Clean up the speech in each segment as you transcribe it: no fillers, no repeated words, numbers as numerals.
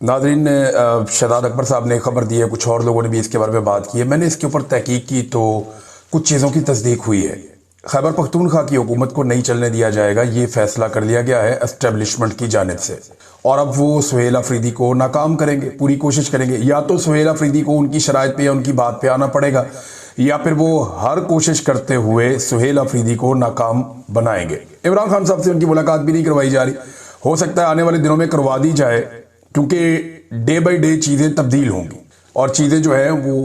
नाज़रीन, शहजाद अकबर साहब ने खबर दी है, कुछ और लोगों ने भी इसके बारे में बात की है। मैंने इसके ऊपर तहकीक की तो कुछ चीज़ों की तस्दीक हुई है। खैबर पख्तूनख्वा की हुकूमत को नहीं चलने दिया जाएगा, ये फैसला कर लिया गया है एस्टेब्लिशमेंट की जानिब से। और अब वो सुहेल अफरीदी को नाकाम करेंगे, पूरी कोशिश करेंगे। या तो सुहेल अफरीदी को उनकी शराइत पे या उनकी बात पे आना पड़ेगा, या फिर वो हर कोशिश करते हुए सुहेल अफरीदी को नाकाम बनाएंगे। इमरान खान साहब से उनकी मुलाकात भी नहीं करवाई जा रही, हो सकता है आने वाले दिनों में करवा दी जाए, क्योंकि डे बाय डे चीज़ें तब्दील होंगी और चीज़ें जो है वो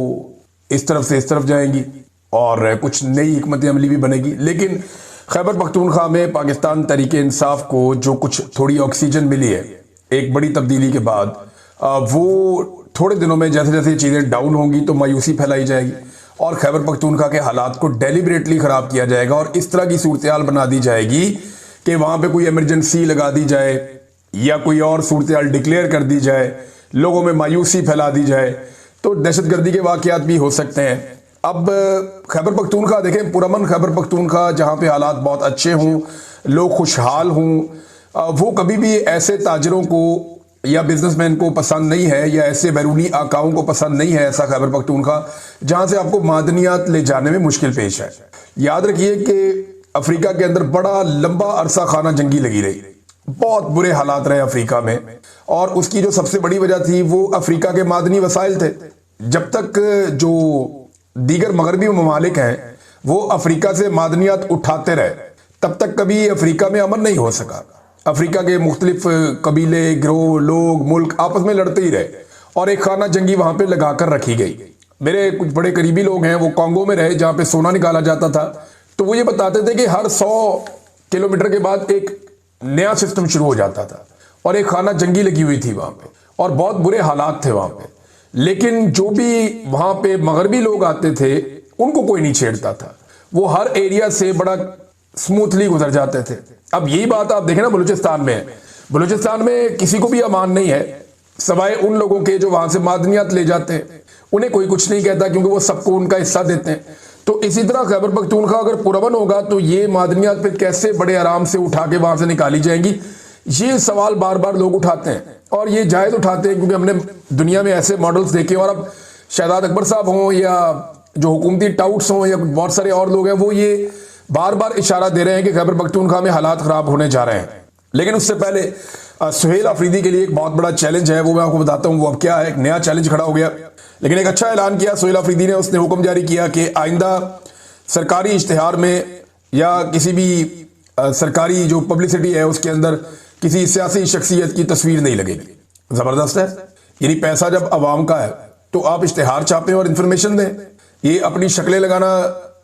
इस तरफ से इस तरफ जाएंगी और कुछ नई हिकमत अमली भी बनेगी। लेकिन खैबर पख्तूनख्वा में पाकिस्तान तहरीक इंसाफ को जो कुछ थोड़ी ऑक्सीजन मिली है एक बड़ी तब्दीली के बाद, वो थोड़े दिनों में जैसे जैसे चीज़ें डाउन होंगी तो मायूसी फैलाई जाएगी और खैबर पख्तूनख्वा के हालात को डेलिबरेटली ख़राब किया जाएगा और इस तरह की सूरत हाल बना दी जाएगी कि वहाँ पे कोई इमरजेंसी लगा दी जाए या कोई और सूरत हाल डिक्लेयर कर दी जाए, लोगों में मायूसी फैला दी जाए, तो दहशतगर्दी के वाक़यात भी हो सकते हैं। अब खैबर पख्तूनख्वा देखें, पुरअमन खैबर पख्तूनख्वा जहाँ पे हालात बहुत अच्छे हों, लोग खुशहाल हों, वो कभी भी ऐसे ताजरों को या बिजनेसमैन को पसंद नहीं है या ऐसे बैरूनी आकाओं को पसंद नहीं है ऐसा खैबर पख्तूनख्वा जहाँ से आपको मादनियात ले जाने में मुश्किल पेश है। याद रखिए कि अफ्रीका के अंदर बड़ा लंबा अरसा खाना जंगी लगी रही, बहुत बुरे हालात रहे अफ्रीका में, और उसकी जो सबसे बड़ी वजह थी वो अफ्रीका के मादनी वसाइल थे। जब तक जो दीगर मगरबी ममालिक हैं वो अफ्रीका से मादनियात उठाते रहे, तब तक कभी अफ्रीका में अमन नहीं हो सका। अफ्रीका के मुख्तलिफ कबीले, गिरोह, लोग, मुल्क आपस में लड़ते ही रहे और एक खाना जंगी वहां पे लगा कर रखी गई। मेरे कुछ बड़े करीबी लोग हैं, वो कॉन्गो में रहे जहां पे सोना निकाला जाता था, तो वो ये बताते थे कि हर 100 किलोमीटर के बाद एक नया सिस्टम शुरू हो जाता था और एक खाना जंगी लगी हुई थी वहां पे और बहुत बुरे हालात थे वहां पे। लेकिन जो भी वहां पे मगरबी लोग आते थे उनको कोई नहीं छेड़ता था, वो हर एरिया से बड़ा स्मूथली गुजर जाते थे। अब यही बात आप देखें ना बलूचिस्तान में है, बलूचिस्तान में किसी को भी अमान नहीं है सवाए उन लोगों के जो वहां से मादनियात ले जाते हैं, उन्हें कोई कुछ नहीं कहता क्योंकि वो सबको उनका हिस्सा देते हैं। तो इसी तरह खैबर पख्तूनख्वा अगर पुरअमन होगा तो ये मादनियात फिर कैसे बड़े आराम से उठा के वहां से निकाली जाएंगी, ये सवाल बार बार लोग उठाते हैं और ये जायज उठाते हैं क्योंकि हमने दुनिया में ऐसे मॉडल्स देखे। और अब शहजाद अकबर साहब हों या जो हुकूमती टाउट्स हों या बहुत सारे और लोग हैं, वो ये बार बार इशारा दे रहे हैं कि खैबर पख्तूनख्वा में हालात खराब होने जा रहे हैं। लेकिन उससे पहले सुहेल अफरीदी के लिए एक बहुत बड़ा चैलेंज है, वो मैं आपको बताता हूँ वो अब क्या है। एक नया चैलेंज खड़ा हो गया, लेकिन एक अच्छा ऐलान किया सुहेल अफरीदी ने। उसने हुक्म जारी किया कि आइंदा सरकारी इश्तिहार में या किसी भी सरकारी जो पब्लिसिटी है उसके अंदर किसी सियासी शख्सियत की तस्वीर नहीं लगेगी। जबरदस्त है, यानी पैसा जब अवाम का है तो आप इश्तिहार छापें और इंफॉर्मेशन दें। ये अपनी शक्लें लगाना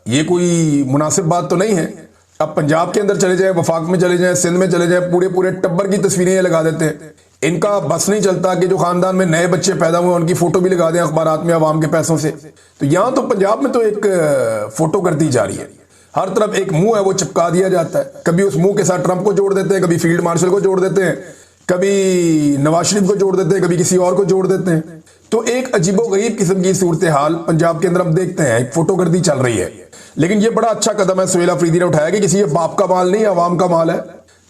ये कोई मुनासिब बात तो नहीं है। अब पंजाब के अंदर चले जाए, वफाक में चले जाए, सिंध में चले जाए, पूरे पूरे टब्बर की तस्वीरें ये लगा देते हैं। इनका बस नहीं चलता कि जो खानदान में नए बच्चे पैदा हुए उनकी फोटो भी लगा दें अखबारात में अवाम के पैसों से। तो यहां तो पंजाब में तो एक फोटो कर दी जा रही है, हर तरफ एक मुंह है वो चिपका दिया जाता है। कभी उस मुंह के साथ ट्रंप को जोड़ देते हैं, कभी फील्ड मार्शल को जोड़ देते हैं, कभी नवाज शरीफ को जोड़ देते हैं, कभी किसी और को जोड़ देते हैं। तो एक अजीबोगरीब किस्म की सूरत हाल पंजाब के अंदर हम देखते हैं, एक फोटोगर्दी चल रही है। लेकिन ये बड़ा अच्छा कदम है सुहेल अफरीदी ने उठाया कि किसी ये बाप का माल नहीं, अवाम का माल है।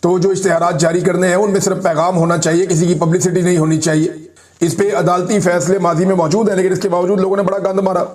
तो जो इश्तिहारात जारी करने हैं उनमें सिर्फ पैगाम होना चाहिए, किसी की पब्लिसिटी नहीं होनी चाहिए। इस पे अदालती फैसले माजी में मौजूद हैं, लेकिन इसके बावजूद लोगों ने बड़ा गंद मारा।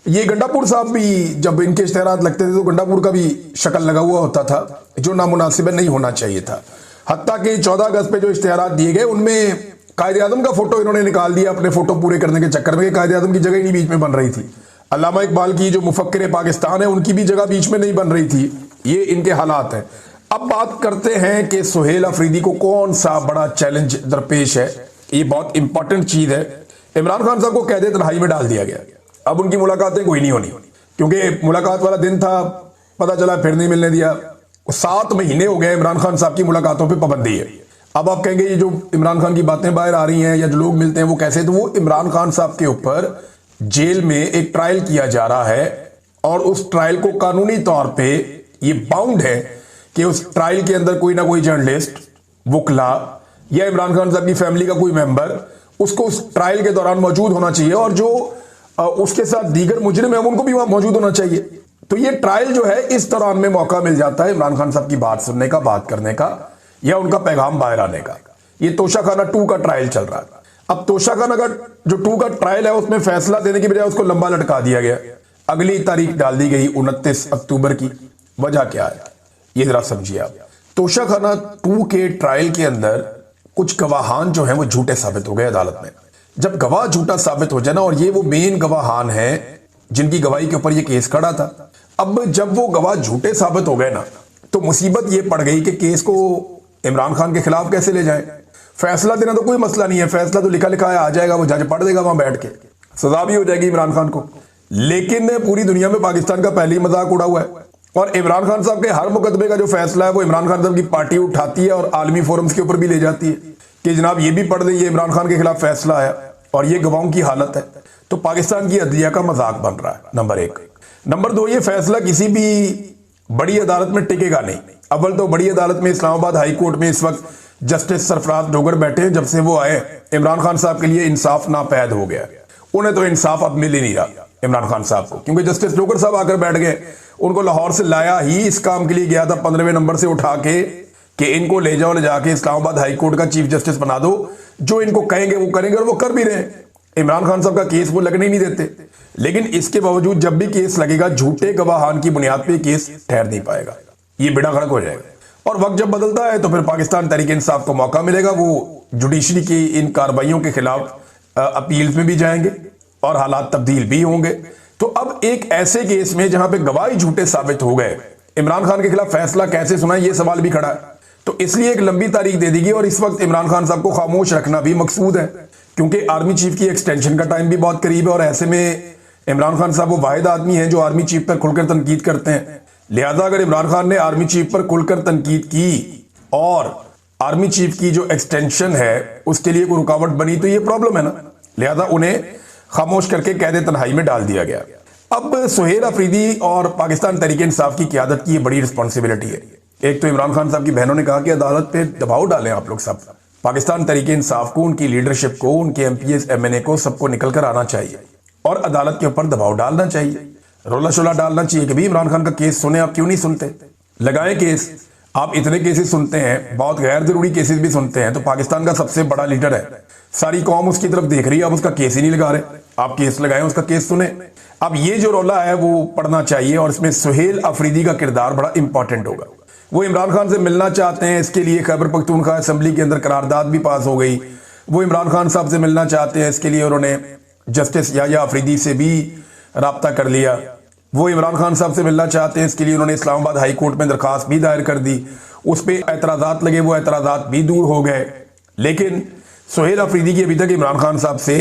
ये गंडापुर साहब भी जब इनके इश्तिहारात लगते थे तो गंडापुर का भी शक्ल लगा हुआ होता था, जो नामुनासिब नहीं होना चाहिए था। हत्ता कि 14 अगस्त पे जो इश्तिहारात दिए गए उनमें कायदे आजम का फोटो इन्होंने निकाल दिया अपने फोटो पूरे करने के चक्कर में। कायदे आजम की जगह ही नहीं बीच में बन रही थी। अल्लामा इकबाल की जो मुफक्किर पाकिस्तान है उनकी भी जगह बीच में नहीं बन रही थी। ये इनके हालात हैं। अब बात करते हैं कि सुहेल अफरीदी को कौन सा बड़ा चैलेंज दरपेश है। ये बहुत इंपॉर्टेंट चीज है। इमरान खान साहब को कैद तन्हाई में डाल दिया गया। अब उनकी मुलाकातें कोई नहीं होनी, क्योंकि मुलाकात वाला दिन था, पता चला फिर नहीं मिलने दिया। 7 महीने हो गए इमरान खान साहब की मुलाकातों पर पाबंदी है। अब आप कहेंगे ये जो इमरान खान की बातें बाहर आ रही हैं या जो लोग मिलते हैं वो कैसे, तो वो इमरान खान साहब के ऊपर जेल में एक ट्रायल किया जा रहा है और उस ट्रायल को कानूनी तौर पे ये बाउंड है कि उस ट्रायल के अंदर कोई ना कोई जर्नलिस्ट, वकला या इमरान खान साहब की फैमिली का कोई मेंबर उसको उस ट्रायल के दौरान मौजूद होना चाहिए और जो उसके साथ दीगर मुजरिम है उनको भी वहां मौजूद होना चाहिए। तो ये ट्रायल जो है इस दौरान में मौका मिल जाता है इमरान खान साहब की बात सुनने का, बात करने का या उनका पैगाम बाहर आने का। ये तोशाखाना 2 का ट्रायल चल रहा है। अब तोशा खाना का जो 2 का ट्रायल है उसमें फैसला देने की बजाय उसको लंबा लटका दिया गया, अगली तारीख डाल दी गई 29 अक्टूबर की। वजह क्या है ये जरा समझिए आप। तोशा खाना 2 के ट्रायल के अंदर कुछ गवाहान जो हैं वो झूठे साबित हो गए अदालत में। जब गवाह झूठा साबित हो जाए ना, और ये वो मेन गवाहान है जिनकी गवाही के ऊपर ये केस खड़ा था, अब जब वो गवाह झूठे साबित हो गए ना, तो मुसीबत ये पड़ गई कि केस को इमरान खान के खिलाफ कैसे ले जाएं। फैसला देना तो कोई मसला नहीं है, फैसला तो लिखा लिखा है, आ जाएगा, वो जज पढ़ देगा वहां बैठ के, सजा भी हो जाएगी इमरान खान को। लेकिन पूरी दुनिया में पाकिस्तान का पहले ही मजाक उड़ा हुआ है, और इमरान खान साहब के हर मुकदमे का जो फैसला है वो इमरान खान साहब की पार्टी उठाती है और आलमी फोरम्स के ऊपर भी ले जाती है कि जनाब ये भी पढ़ दें, ये इमरान खान के खिलाफ फैसला आया और ये गवाहों की हालत है। तो पाकिस्तान की अदलिया का मजाक बन रहा है, नंबर 1। नंबर 2, ये फैसला किसी भी बड़ी अदालत में टिकेगा नहीं। अव्वल तो बड़ी अदालत में इस्लामाबाद हाई कोर्ट में इस वक्त जस्टिस सरफराज डोगर बैठे हैं। जब से वो आए इमरान खान साहब के लिए इंसाफ नापैद हो गया, उन्हें तो इंसाफ अब मिल ही नहीं रहा इमरान खान साहब को, क्योंकि जस्टिस डोगर साहब आकर बैठ गए। उनको लाहौर से लाया ही इस काम के लिए गया था 15वें नंबर से उठा के कि इनको ले जाओ, ले जाके इस्लामाबाद हाई कोर्ट का चीफ जस्टिस बना दो, जो इनको कहेंगे वो करेंगे, और वो कर भी रहे हैं। इमरान खान साहब का केस वो लगने ही नहीं देते, लेकिन इसके बावजूद जब भी केस लगेगा झूठे गवाहान की बुनियाद पे केस ठहर नहीं पाएगा, ये बेड़ा गर्क हो जाएगा। और वक्त जब बदलता है तो फिर पाकिस्तान तहरीक इंसाफ को मौका मिलेगा, वो जुडिशरी की इन कार्रवाइयों के खिलाफ अपील में भी जाएंगे और हालात तब्दील भी होंगे। तो अब एक ऐसे केस में जहां पे गवाही झूठे साबित हो गए, इमरान खान के खिलाफ फैसला कैसे सुनाए, ये सवाल भी खड़ा है। तो इसलिए एक लंबी तारीख दे दी गई, और इस वक्त इमरान खान साहब को खामोश रखना भी मकसूद है, क्योंकि आर्मी चीफ की एक्सटेंशन का टाइम भी बहुत करीब है। और ऐसे में इमरान खान साहब वो वाहिद आदमी हैं जो आर्मी चीफ पर खुलकर तनकीद करते हैं। लिहाजा अगर इमरान खान ने आर्मी चीफ पर खुलकर तनकीद की और आर्मी चीफ की जो एक्सटेंशन है उसके लिए कोई रुकावट बनी, तो ये प्रॉब्लम है ना। लिहाजा उन्हें खामोश करके कैद तन्हाई में डाल दिया गया। अब सुहेल अफरीदी और पाकिस्तान तहरीक इंसाफ की क़यादत की ये बड़ी रिस्पॉन्सिबिलिटी है। एक तो इमरान खान साहब की बहनों ने कहा कि अदालत पे दबाव डालें आप लोग सब, पाकिस्तान तहरीक इंसाफ को, उनकी लीडरशिप को, उनके MPs MNA को, सबको निकल कर आना चाहिए और अदालत के ऊपर दबाव डालना चाहिए, रोला शोला डालना चाहिए कि भाई इमरान खान का केस सुने, आप क्यों नहीं सुनते, लगाएं केस। आप इतने केसेस सुनते हैं, बहुत गैर जरूरी केसेस भी सुनते हैं, तो पाकिस्तान का सबसे बड़ा लीडर है, सारी कौम उसकी तरफ देख रही है, आप उसका केस ही नहीं लगा रहे, आप केस लगाएं, उसका केस सुने। अब ये जो रोला है वो पढ़ना चाहिए, और इसमें सुहेल अफरीदी का किरदार बड़ा इंपॉर्टेंट होगा। वो इमरान खान से मिलना चाहते हैं, इसके लिए खैबर पख्तूनख्वा असेंबली के अंदर करारदाद भी पास हो गई। वो इमरान खान साहब से मिलना चाहते हैं, इसके लिए उन्होंने जस्टिस याह्या अफरीदी से भी राब्ता कर लिया। वो इमरान खान साहब से मिलना चाहते हैं, इसके लिए उन्होंने इस्लामाबाद हाई कोर्ट में दरखास्त भी दायर कर दी, उस पर एतराज़ात लगे, वो एतराज़ात भी दूर हो गए। लेकिन सुहेल अफरीदी की अभी तक इमरान खान साहब से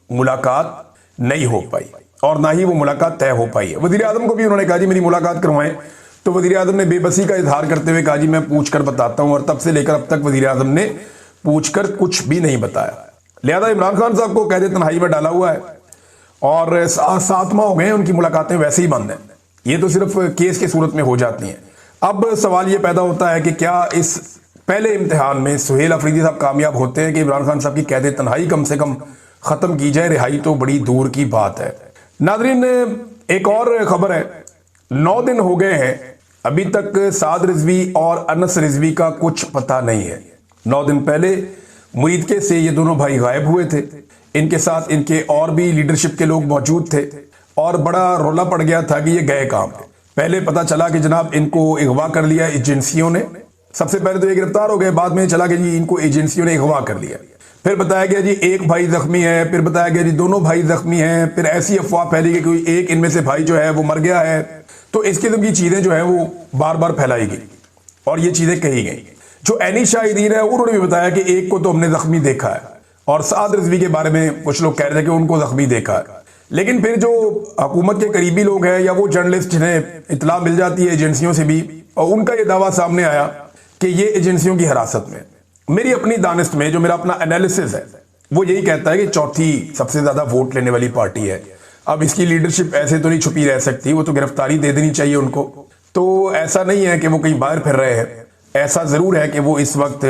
मुलाकात नहीं हो पाई, और ना ही वो मुलाकात तय हो पाई है। वज़ीर आज़म को भी उन्होंने कहा जी मेरी मुलाकात करवाएं, तो वज़ीर आज़म ने बेबसी का इजहार करते हुए कहा जी मैं पूछ कर बताता हूं, और तब से लेकर अब तक वज़ीर आज़म ने पूछ कर कुछ भी नहीं बताया। लिहाजा इमरान खान साहब को कैद तन्हाई में डाला हुआ है, और 7 माह हो गए उनकी मुलाकातें वैसे ही बंद हैं। ये तो सिर्फ केस की सूरत में हो जाती हैं। अब सवाल ये पैदा होता है कि क्या इस पहले इम्तिहान में सुहेल अफरीदी साहब कामयाब होते हैं कि इमरान खान साहब की कैद तन्हाई कम से कम खत्म की जाए, रिहाई तो बड़ी दूर की बात है। नाज़रीन, एक और खबर है, 9 दिन हो गए हैं, अभी तक साद रिजवी और अनस रिजवी का कुछ पता नहीं है। 9 दिन पहले मुरीदके से ये दोनों भाई गायब हुए थे, इनके साथ इनके और भी लीडरशिप के लोग मौजूद थे, और बड़ा रोला पड़ गया था कि ये गए कहां पे। पहले पता चला कि जनाब इनको अगवा कर लिया एजेंसियों ने, सबसे पहले तो ये गिरफ्तार हो गए, बाद में चला कि जी इनको एजेंसियों ने अगवा कर लिया, फिर बताया गया जी एक भाई जख्मी है, फिर बताया गया जी दोनों भाई जख्मी हैं, फिर ऐसी अफवाह फैली कि कोई एक इनमें से भाई जो है वो मर गया है। तो इस किस्म की चीजें जो है वो बार बार फैलाई गई और ये चीजें कही गई। जो एनी शाहिदीन है उन्होंने भी बताया कि एक को तो हमने जख्मी देखा है, और साद रिजवी के बारे में कुछ लोग कह रहे थे कि उनको जख्मी देखा है। लेकिन फिर जो हुकूमत के करीबी लोग हैं या वो जर्नलिस्ट जिन्हें इतला मिल जाती है एजेंसियों से भी, और उनका ये दावा सामने आया कि ये एजेंसियों की हिरासत में। मेरी अपनी दानिश में जो मेरा अपना एनालिसिस है वो यही कहता है कि चौथी सबसे ज्यादा वोट लेने वाली पार्टी है। अब इसकी लीडरशिप ऐसे तो नहीं छुपी रह सकती, वो तो गिरफ्तारी दे देनी चाहिए उनको। तो ऐसा नहीं है कि वो कहीं बाहर फिर रहे हैं, ऐसा जरूर है कि वो इस वक्त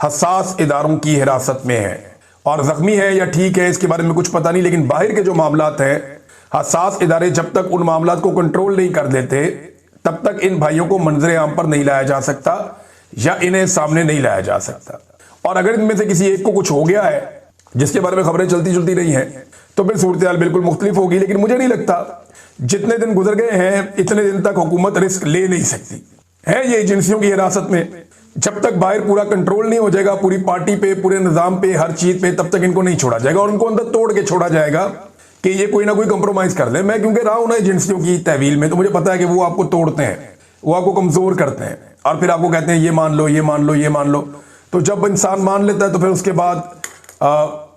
हसास इदारों की हिरासत में है, और जख्मी है या ठीक है इसके बारे में कुछ पता नहीं। लेकिन बाहर के जो मामलात हैं, हसास इदारे जब तक उन मामलात को कंट्रोल नहीं कर देते तब तक इन भाइयों को मंजरे आम पर नहीं लाया जा सकता या इन्हें सामने नहीं लाया जा सकता। और अगर इनमें से किसी एक को कुछ हो गया है, जिसके बारे में खबरें चलती चलती रही हैं, तो फिर सूरत हाल बिल्कुल मुख्तलिफ होगी। लेकिन मुझे नहीं लगता जितने दिन गुजर गए हैं इतने दिन तक हुकूमत रिस्क ले नहीं सकती है ये एजेंसियों की हिरासत में। जब तक बाहर पूरा कंट्रोल नहीं हो जाएगा पूरी पार्टी पे, पूरे निजाम पे, हर चीज पे, तब तक इनको नहीं छोड़ा जाएगा और उनको अंदर तोड़ के छोड़ा जाएगा कि ये कोई ना कोई कंप्रोमाइज कर ले। मैं क्योंकि रहा हूं ना एजेंसियों की तहवील में, तो मुझे पता है कि वो आपको तोड़ते हैं, वो आपको कमजोर करते हैं और फिर आपको कहते हैं ये मान लो, ये मान लो, ये मान लो। तो जब इंसान मान लेता है तो फिर उसके बाद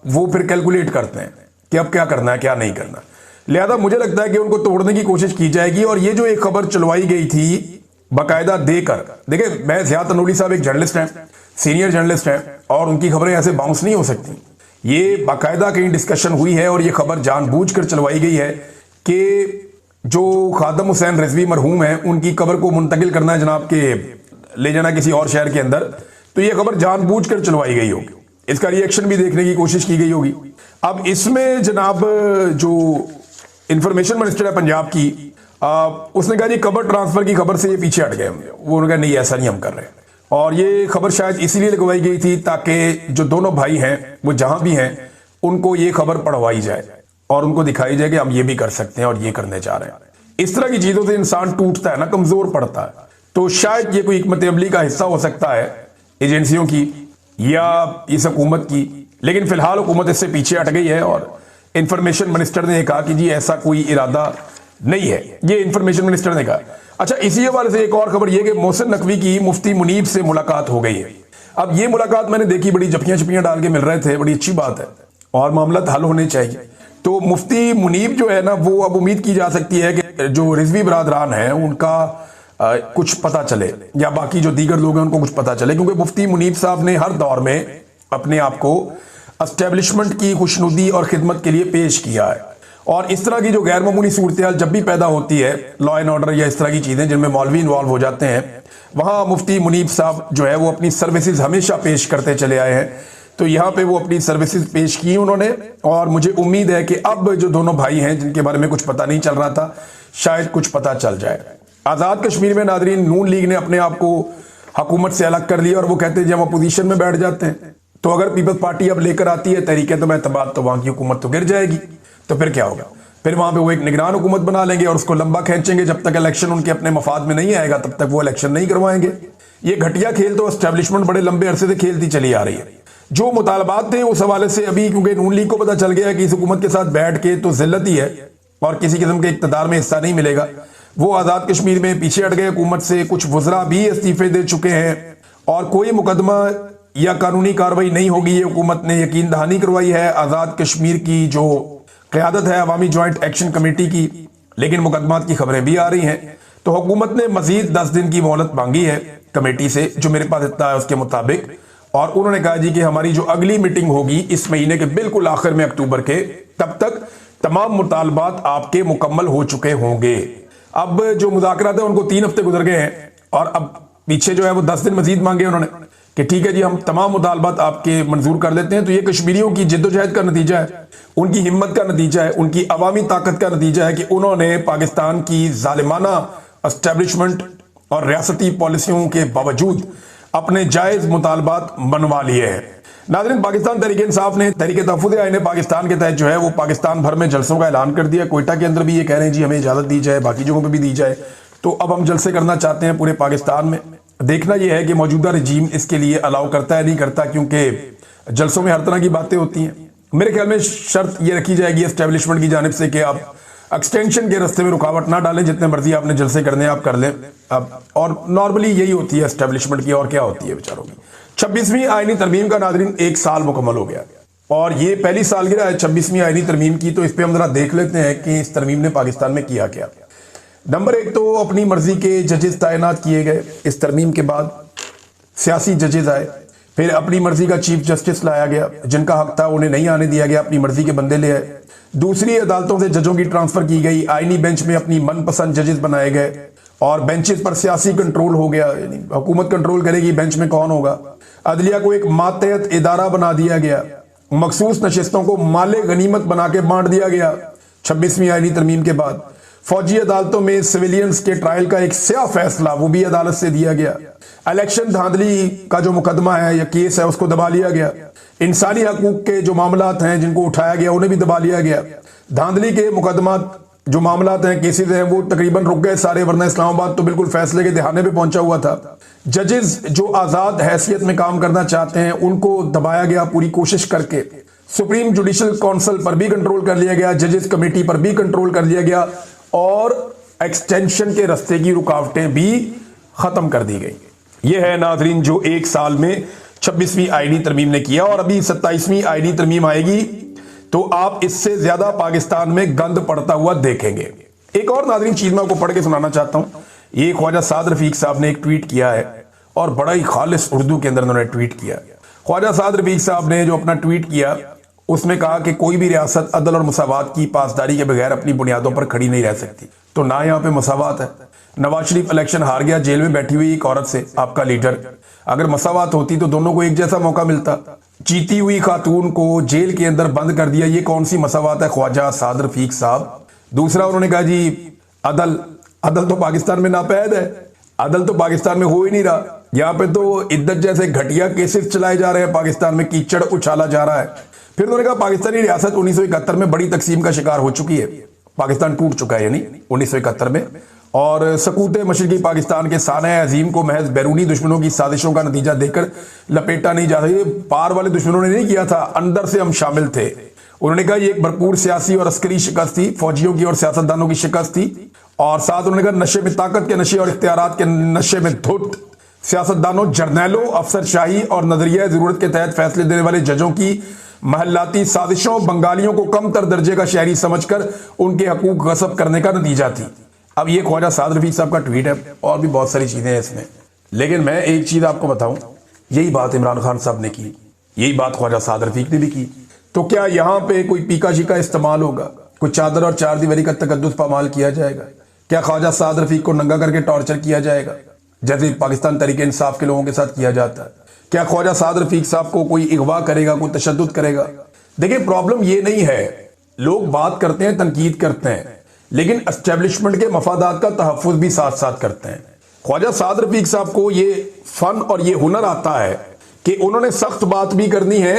वो फिर कैलकुलेट करते हैं कि अब क्या करना है, क्या नहीं करना। लिहाजा मुझे लगता है कि उनको तोड़ने की कोशिश की जाएगी। और ये जो एक खबर चलवाई गई थी बाकायदा देकर, देखिए मैं ज़िया तनूली साहब एक जर्नलिस्ट हैं, सीनियर जर्नलिस्ट हैं, और उनकी खबरें ऐसे बाउंस नहीं हो सकती। ये बाकायदा कहीं डिस्कशन हुई है और ये खबर जानबूझकर चलवाई गई है कि जो खादम हुसैन रिजवी मरहूम है उनकी कब्र को मुंतकिल करना है जनाब के, ले जाना किसी और शहर के अंदर, तो ये खबर जानबूझकर चलवाई गई होगी। इसका रिएक्शन भी देखने की कोशिश की गई होगी। अब इसमें जनाब जो इंफॉर्मेशन मिनिस्टर है पंजाब की, उसने कहा जी कबर ट्रांसफर की खबर से ये पीछे हट गए होंगे। वो उन्होंने कहा नहीं ऐसा नहीं हम कर रहे हैं। और ये खबर शायद इसीलिए लगवाई गई थी ताकि जो दोनों भाई हैं वो जहां भी हैं उनको ये खबर पढ़वाई जाए और उनको दिखाई जाए कि हम ये भी कर सकते हैं और ये करने जा रहे हैं। इस तरह की चीजों से इंसान टूटता है ना, कमजोर पड़ता है। तो शायद ये कोई हिकमत अमली का हिस्सा हो सकता है एजेंसियों की या इस हुकूमत की। लेकिन फिलहाल हुकूमत इससे पीछे हट गई है और इंफॉर्मेशन मिनिस्टर ने कहा कि जी ऐसा कोई इरादा नहीं है, ये इंफॉर्मेशन मिनिस्टर ने कहा। अच्छा, इसी हवाले से एक और खबर ये कि मोहसिन नकवी की मुफ्ती मुनीब से मुलाकात हो गई है। अब ये मुलाकात मैंने देखी, बड़ी जपियां छपियां डाल के मिल रहे थे, बड़ी अच्छी बात है और मामला हल होने चाहिए। तो मुफ्ती मुनीब जो है ना, वो अब उम्मीद की जा सकती है कि जो रिजवी बरादरान है उनका कुछ पता चले या बाकी जो दीगर लोग हैं उनको कुछ पता चले, क्योंकि मुफ्ती मुनीब साहब ने हर दौर में अपने आप को एस्टेब्लिशमेंट की खुशनुदी और खिदमत के लिए पेश किया है। और इस तरह की जो गैर मामूली सूरत हाल जब भी पैदा होती है, लॉ एंड ऑर्डर या इस तरह की चीजें जिनमें मौलवी इन्वॉल्व हो जाते हैं, वहां मुफ्ती मुनीब साहब जो है वो अपनी सर्विसेज हमेशा पेश करते चले आए हैं। तो यहाँ पे वो अपनी सर्विसेज पेश की उन्होंने और मुझे उम्मीद है कि अब जो दोनों भाई हैं जिनके बारे में कुछ पता नहीं चल रहा था, शायद कुछ पता चल जाए। आजाद कश्मीर में नादरीन नून लीग ने अपने आप को हुकूमत से अलग कर लिया और वो कहते हैं जब अपोजिशन में बैठ जाते हैं तो अगर पीपल्स पार्टी अब लेकर आती है तरीके तो मैं तबाद, तो वहां की हुकूमत तो गिर जाएगी। तो फिर क्या होगा, फिर वहां पे वो एक निगरान हुकूमत बना लेंगे और उसको लंबा खींचेंगे। जब तक इलेक्शन उनके अपने मफाद में नहीं आएगा तब तक वो इलेक्शन नहीं करवाएंगे। ये घटिया खेल तो एस्टेब्लिशमेंट बड़े लंबे अरसे से खेलती चली आ रही है। जो मुतालबात थे उस हवाले से अभी क्योंकि नून लीग को पता चल गया कि इस हुकूमत के साथ बैठ के तो जिल्लत ही है और किसी किस्म के इक़्तिदार में हिस्सा नहीं मिलेगा, वो आज़ाद कश्मीर में पीछे हट गए हुकूमत से। कुछ वज़रा भी इस्तीफे दे चुके हैं और कोई मुकदमा या कानूनी कार्रवाई नहीं होगी, ये हुकूमत ने यकीन दहानी करवाई है। आज़ाद कश्मीर की जो क़यादत है अवामी जॉइंट एक्शन कमेटी की, लेकिन मुकदमात की खबरें भी आ रही हैं। तो हुकूमत ने मजीद 10 दिन की मोहलत मांगी है कमेटी से, जो मेरे पास इतना है उसके मुताबिक, और उन्होंने कहा जी कि हमारी जो अगली मीटिंग होगी इस महीने के बिल्कुल आखिर में अक्टूबर के, तब तक तमाम मुतालबात आपके मुकम्मल हो चुके होंगे। अब जो मुज़ाकरात है उनको 3 हफ्ते गुजर गए हैं और अब पीछे जो है वो 10 दिन मजीद मांगे उन्होंने कि ठीक है जी हम तमाम मुतालबात आपके मंजूर कर लेते हैं। तो ये कश्मीरियों की जिद्दोजहद का नतीजा है, उनकी हिम्मत का नतीजा है, उनकी अवामी ताकत का नतीजा है कि उन्होंने पाकिस्तान की जालिमाना एस्टेब्लिशमेंट और रियासती पॉलिसियों के बावजूद अपने जायज मुतालबात मनवा लिए हैं। नाज़रीन, पाकिस्तान तहरीक इंसाफ ने तहरीक तहफ़्फ़ुज़ आईन पाकिस्तान के तहत जो है वो पाकिस्तान भर में जलसों का ऐलान कर दिया। कोयटा के अंदर भी ये कह रहे हैं जी हमें इजाज़त दी जाए, बाकी जगहों पर भी दी जाए। तो अब हम जलसे करना चाहते हैं पूरे पाकिस्तान में। देखना यह है कि मौजूदा रजीम इसके लिए अलाउ करता है नहीं करता, क्योंकि जलसों में हर तरह की बातें होती हैं। मेरे ख्याल में शर्त ये रखी जाएगी एस्टेब्लिशमेंट की जानिब से कि आप एक्सटेंशन के रास्ते में रुकावट ना डालें, जितने मर्जी आपने जलसे करने आप कर लें। अब और नॉर्मली यही होती है एस्टेब्लिशमेंट की, और क्या होती है बेचारों की। 26वीं आईनी तरमीम का नाज़रीन 1 साल मुकम्मल हो गया और ये पहली सालगिरह है 26वीं आईनी तरमीम की। तो इस पर हम जरा देख लेते हैं कि इस तरमीम ने पाकिस्तान में किया क्या। नंबर 1 तो अपनी मर्जी के जजेस तैनात किए गए इस तरमीम के बाद, सियासी जजेस आए। फिर अपनी मर्जी का चीफ जस्टिस लाया गया, जिनका हक था उन्हें नहीं आने दिया गया, अपनी मर्जी के बंदे ले आए। दूसरी अदालतों से जजों की ट्रांसफर की गई, आईनी बेंच में अपनी मनपसंद जजेस बनाए गए और बेंचेस पर सियासी कंट्रोल हो गया, यानी हुकूमत कंट्रोल करेगी बेंच में कौन होगा। अदलिया को एक मातहत इदारा बना दिया गया, मखसूस नशिस्तों को माले गनीमत बना के बांट दिया गया 26वीं आईनी तरमीम के बाद। फौजी अदालतों में सिविलियंस के ट्रायल का एक स्या फैसला वो भी अदालत से दिया गया। इलेक्शन धांधली का जो मुकदमा है या केस है उसको दबा लिया गया। इंसानी हकूक के जो मामलात हैं जिनको उठाया गया उन्हें भी दबा लिया गया। धांधली के मुकदमा जो मामलात हैं, केसेस हैं, वो तकरीबन रुक गए सारे, वरना इस्लामाबाद तो बिल्कुल फैसले के दहाने पे पहुंचा हुआ था। जजेस जो आजाद हैसियत में काम करना चाहते हैं उनको दबाया गया पूरी कोशिश करके। सुप्रीम जुडिशल काउंसिल पर भी कंट्रोल कर लिया गया, जजेस कमेटी पर भी कंट्रोल कर लिया गया और एक्सटेंशन के रास्ते की रुकावटें भी खत्म कर दी गई। यह है नाजरीन जो एक साल में 26वीं आईनी तरमीम ने किया और अभी 27वीं आईनी तरमीम आएगी तो आप इससे ज्यादा पाकिस्तान में गंद पड़ता हुआ देखेंगे। एक और नाजरीन चीज मैं आपको पढ़ के सुनाना चाहता हूं। ये ख्वाजा साद रफीक साहब ने एक ट्वीट किया है और बड़ा ही खालिस उर्दू के अंदर उन्होंने ट्वीट किया। ख्वाजा साद रफीक साहब ने जो अपना ट्वीट किया उसमें कहा कि कोई भी रियासत अदल और मुसावात की पासदारी के बगैर अपनी बुनियादों पर खड़ी नहीं रह सकती। तो ना यहाँ पे मसावात है। नवाज शरीफ इलेक्शन हार गया, जेल में बैठी हुई एक औरत से, आपका लीडर। अगर मसावात होती तो दोनों को एक जैसा मौका मिलता। जीती हुई खातून को जेल के अंदर बंद कर दिया, ये कौन सी मसावात है ख्वाजा साद रफीक साहब। दूसरा उन्होंने कहा जी अदल तो पाकिस्तान में नापैद है, अदल तो पाकिस्तान में हो ही नहीं रहा। यहाँ पे तो इद्दत जैसे घटिया केसेस चलाए जा रहे हैं, पाकिस्तान में कीचड़ उछाला जा रहा है। फिर उन्होंने कहा पाकिस्तानी रियासत 1971 में बड़ी तकसीम का शिकार हो चुकी है, पाकिस्तान टूट चुका है यानी 1971 में, और सकूत मशरकी पाकिस्तान के साने अजीम को महज बैरूनी दुश्मनों की साजिशों का नतीजा देकर लपेटा नहीं जा सकता। पार वाले दुश्मनों ने नहीं किया था, अंदर से हम शामिल थे। उन्होंने कहा ये एक भरपूर सियासी और अस्करी शिकस्त थी, फौजियों की और सियासतदानों की शिकस्त थी। और साथ उन्होंने कहा नशे में ताकत के नशे और इख्तियारात के नशे में धुत सियासतदानों, जर्नैलों, अफसरशाही और नजरिया जरूरत के तहत फैसले देने वाले जजों की महल्लाती साजिशों बंगालियों को कमतर दर्जे का शहरी समझकर उनके हकूक गसब करने का नतीजा थी। अब ये ख्वाजा साद रफीक साहब का ट्वीट है और भी बहुत सारी चीजें हैं इसमें, लेकिन मैं एक चीज आपको बताऊं, यही बात इमरान खान साहब ने की, यही बात ख्वाजा साद रफीक ने भी की। तो क्या यहां पे कोई पीका शिका इस्तेमाल होगा, कोई चादर और चार दीवारी का तकद्दुस पामाल किया जाएगा? क्या ख्वाजा साद रफीक को नंगा करके टॉर्चर किया जाएगा जैसे पाकिस्तान तरीके इंसाफ के लोगों के साथ किया जाता है? क्या ख्वाजा साद रफीक साहब को कोई इगवा करेगा, कोई तशद्दुद करेगा? देखिए प्रॉब्लम ये नहीं है, लोग बात करते हैं, तनकीद करते हैं, लेकिन एस्टेब्लिशमेंट के मफादात का तहफ़्फ़ुज़ भी साथ साथ करते हैं। ख्वाजा साद रफीक साहब को ये फन और ये हुनर आता है कि उन्होंने सख्त बात भी करनी है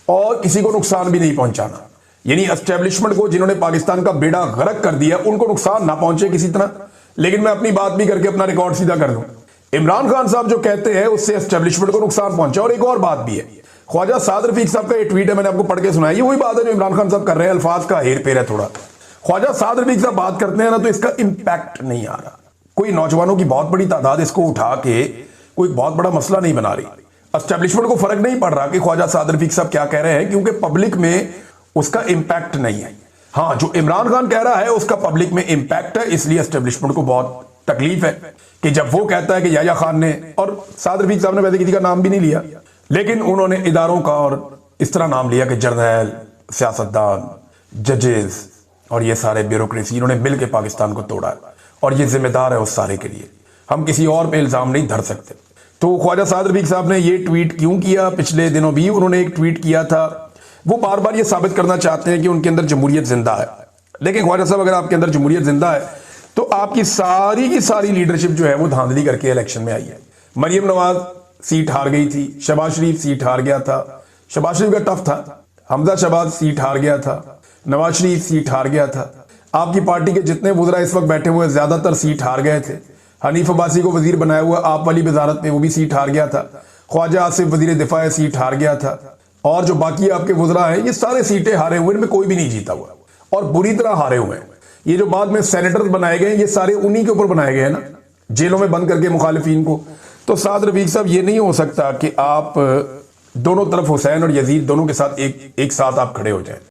और किसी को नुकसान भी नहीं पहुंचाना। यानी एस्टेब्लिशमेंट को जिन्होंने पाकिस्तान का बेड़ा गर्क कर दिया उनको नुकसान ना पहुंचे किसी तरह, लेकिन मैं अपनी बात भी करके अपना रिकॉर्ड सीधा कर दूं। इमरान खान साहब जो कहते हैं उससे एस्टेब्लिशमेंट को नुकसान पहुंचा। और एक और बात भी है, ख्वाजा साद रफीक साहब का ये ट्वीट है, मैंने आपको पढ़ के सुनाया, ये वही बात है जो इमरान खान साहब कर रहे हैं, अल्फाज का हेर फेर है थोड़ा। ख्वाजा साद रफीक साहब बात करते हैं ना तो इसका इंपैक्ट नहीं आ रहा, कोई नौजवानों की बहुत बड़ी तादाद इसको उठा के कोई बहुत बड़ा मसला नहीं बना रही। एस्टेब्लिशमेंट को फर्क नहीं पड़ रहा कि ख्वाजा साद रफीक साहब क्या कह रहे हैं, क्योंकि पब्लिक में उसका इंपैक्ट नहीं है। हाँ, जो इमरान खान कह रहा है उसका पब्लिक में इंपैक्ट है, इसलिए एस्टेब्लिशमेंट को बहुत तकलीफ है कि जब वो कहता है कि याया खान ने, और साद रफीक साहब ने वैसे किसी का नाम भी नहीं लिया, लेकिन उन्होंने इदारों का और इस तरह नाम लिया कि जर्नैल, सियासतदान, जजेस और ये सारे ब्यूरोक्रेसी, इन्होंने मिलकर पाकिस्तान को तोड़ा है और ये जिम्मेदार है उस सारे के लिए। हम किसी और पे इल्जाम नहीं धर सकते। तो ख्वाजा साद रफीक साहब ने ये ट्वीट क्यों किया? पिछले दिनों भी उन्होंने एक ट्वीट किया था, वो बार बार ये साबित करना चाहते हैं कि उनके अंदर जमहूरियत जिंदा है। लेकिन ख्वाजा साहब अगर आपके अंदर जमहूरियत जिंदा है तो आपकी सारी की सारी लीडरशिप जो है वो धांधली करके इलेक्शन में आई है। मरियम नवाज सीट हार गई थी, शहबाज शरीफ सीट हार गया था, शहबाज शरीफ का टफ था, हमजा शहबाज सीट हार गया था, नवाज शरीफ सीट हार गया था। आपकी पार्टी के जितने वुज़रा इस वक्त बैठे हुए ज्यादातर सीट हार गए थे। हनीफ अब्बासी को वजीर बनाया हुआ आप वाली वजारत में वो भी सीट हार गया था। ख्वाजा आसिफ वजीर दिफा सीट हार गया था, और जो बाकी आपके वुज़रा हैं ये सारे सीटें हारे हुए, इनमें कोई भी नहीं जीता हुआ और बुरी तरह हारे हुए हैं। ये जो बाद में सेनेटर्स बनाए गए ये सारे उन्हीं के ऊपर बनाए गए हैं ना, जेलों में बंद करके मुखालिफिन को। तो साद रफीक साहब ये नहीं हो सकता कि आप दोनों तरफ हुसैन और यजीद दोनों के साथ एक साथ आप खड़े हो जाएं।